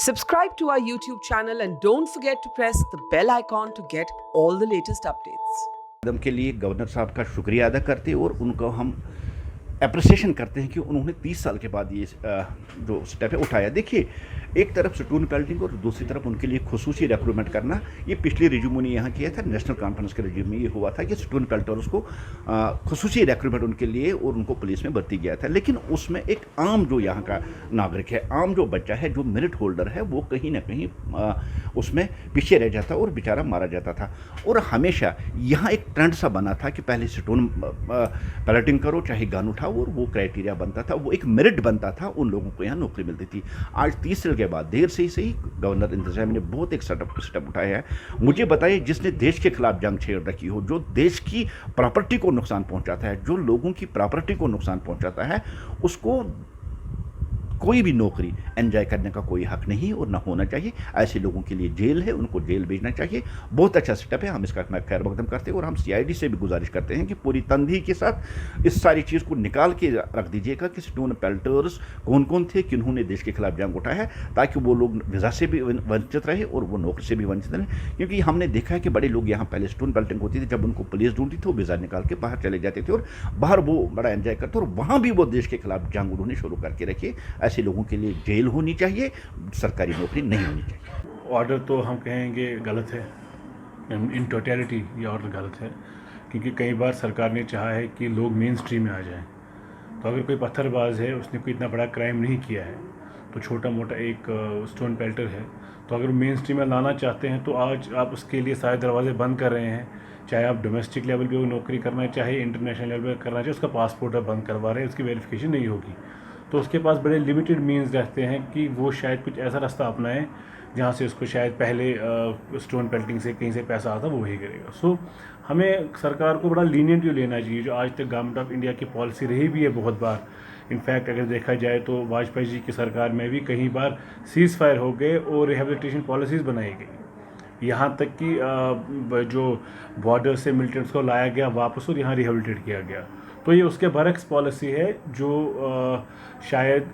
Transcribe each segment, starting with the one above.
Subscribe to our YouTube channel and don't forget to press the bell icon to get all the latest updates. कदम के लिए governor साहब का शुक्रिया अदा करते और उनको हम अप्रिसिएशन करते हैं कि उन्होंने 30 साल के बाद ये जो स्टेप है उठाया। देखिए, एक तरफ स्टून पेल्टिंग और दूसरी तरफ उनके लिए खुसूसी रिक्रूटमेंट करना, ये पिछले रिज्यूम ने यहाँ किया था। नेशनल कॉन्फ्रेंस के रिज्यूम में ये हुआ था कि स्टून पेल्टर्स को खुसूसी रिक्रूटमेंट उनके लिए और उनको पुलिस में भर्ती किया था। लेकिन उसमें एक आम जो यहाँ का नागरिक है, आम जो बच्चा है, जो मेरिट होल्डर है, वो कहीं ना कहीं उसमें पीछे रह जाता और बेचारा मारा जाता था। और हमेशा यहाँ एक ट्रेंड सा बना था कि पहले स्टोन पेल्टिंग करो, चाहे गन उठाओ, और वो क्राइटेरिया बनता था, वो एक मेरिट बनता था, उन लोगों को यहाँ नौकरी मिलती थी। आज 30 साल के बाद देर से ही सही गवर्नर इंतजामिया ने बहुत एक स्टेप उठाया है। मुझे बताइए, जिसने देश के खिलाफ जंग छेड़ रखी हो, जो देश की प्रॉपर्टी को नुकसान पहुंचाता है, जो लोगों की प्रॉपर्टी को नुकसान पहुंचाता है, उसको कोई भी नौकरी एंजॉय करने का कोई हक नहीं और ना होना चाहिए। ऐसे लोगों के लिए जेल है, उनको जेल भेजना चाहिए। बहुत अच्छा स्टेप है, हम इसका खैर मकदम करते हैं और हम CID से भी गुजारिश करते हैं कि पूरी तंदही के साथ इस सारी चीज़ को निकाल के रख दीजिएगा कि स्टोन पेल्टर्स कौन कौन थे, किन्होंने देश के खिलाफ जंग उठाया है, ताकि वो लोग वीज़ा से भी वंचित रहे और वो नौकरी से भी वंचित रहे। क्योंकि हमने देखा है कि बड़े लोग यहाँ पहले स्टोन पेल्टिंग होती थी, जब उनको पुलिस ढूंढती थी, वो वीज़ा निकाल के बाहर चले जाते थे और बाहर वो बड़ा एंजॉय करते और वहाँ भी वो देश के खिलाफ जंग उन्होंने शुरू करके रखी। ऐसे लोगों के लिए जेल होनी चाहिए, सरकारी नौकरी नहीं होनी चाहिए। ऑर्डर तो हम कहेंगे गलत है, इन टोटलिटी ये ऑर्डर गलत है, क्योंकि कई बार सरकार ने चाहा है कि लोग मेन स्ट्रीम में आ जाएं। तो अगर कोई पत्थरबाज है, उसने कोई इतना बड़ा क्राइम नहीं किया है, तो छोटा मोटा एक स्टोन पेल्टर है, तो अगर मेन स्ट्रीम में लाना चाहते हैं तो आज आप उसके लिए सारे दरवाजे बंद कर रहे हैं। चाहे आप डोमेस्टिक लेवल पे नौकरी करना है, चाहे इंटरनेशनल लेवल पर करना चाहिए, उसका पासपोर्ट आप बंद करवा रहे हैं, उसकी वेरिफिकेशन नहीं होगी। तो उसके पास बड़े लिमिटेड मीन्स रहते हैं कि वो शायद कुछ ऐसा रास्ता अपनाएं जहाँ से उसको शायद पहले स्टोन पेल्टिंग से कहीं से पैसा आता वो वही करेगा। सो हमें सरकार को बड़ा लीनियंट लेना चाहिए, जो आज तक गवर्नमेंट ऑफ इंडिया की पॉलिसी रही भी है बहुत बार। इनफैक्ट अगर देखा जाए तो वाजपेयी जी की सरकार में भी कई बार सीज़ फायर हो गए और रिहेबिलिटेशन पॉलिसीज़ बनाई गई, यहाँ तक कि जो बॉर्डर से मिलिटेंट्स को लाया गया वापस और यहाँ रिहेबिलिटेट किया गया। तो ये उसके बरक्स पॉलिसी है जो शायद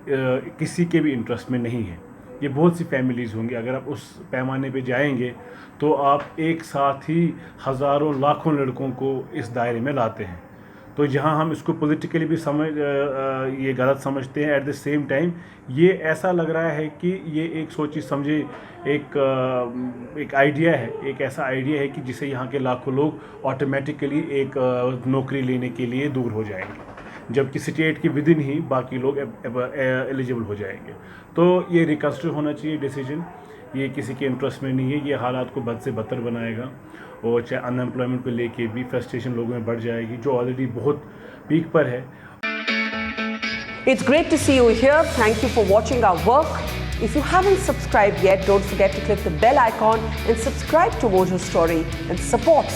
किसी के भी इंटरेस्ट में नहीं है। ये बहुत सी फैमिलीज़ होंगी, अगर आप उस पैमाने पे जाएंगे तो आप एक साथ ही हज़ारों लाखों लड़कों को इस दायरे में लाते हैं। तो जहाँ हम इसको पॉलिटिकली भी ये गलत समझते हैं, एट द सेम टाइम ये ऐसा लग रहा है कि ये एक सोची समझे एक आइडिया है, एक ऐसा आइडिया है कि जिसे यहाँ के लाखों लोग ऑटोमेटिकली एक नौकरी लेने के लिए दूर हो जाएंगे, जबकि स्टेट की विदिन ही बाकी लोग एलिजिबल हो जाएंगे। तो ये रिकंसिडर होना चाहिए डिसीजन, ये किसी के इंटरेस्ट में नहीं है, ये हालात को बद से बदतर बनाएगा और चाहे अनएम्प्लॉयमेंट को लेके भी फ्रस्ट्रेशन लोगों में बढ़ जाएगी, जो ऑलरेडी बहुत पीक पर है। It's great to see you here. Thank you for watching our work. If you haven't subscribed yet, don't forget to click the bell icon and subscribe to Mojo Story and support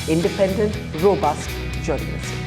independent, robust journalism.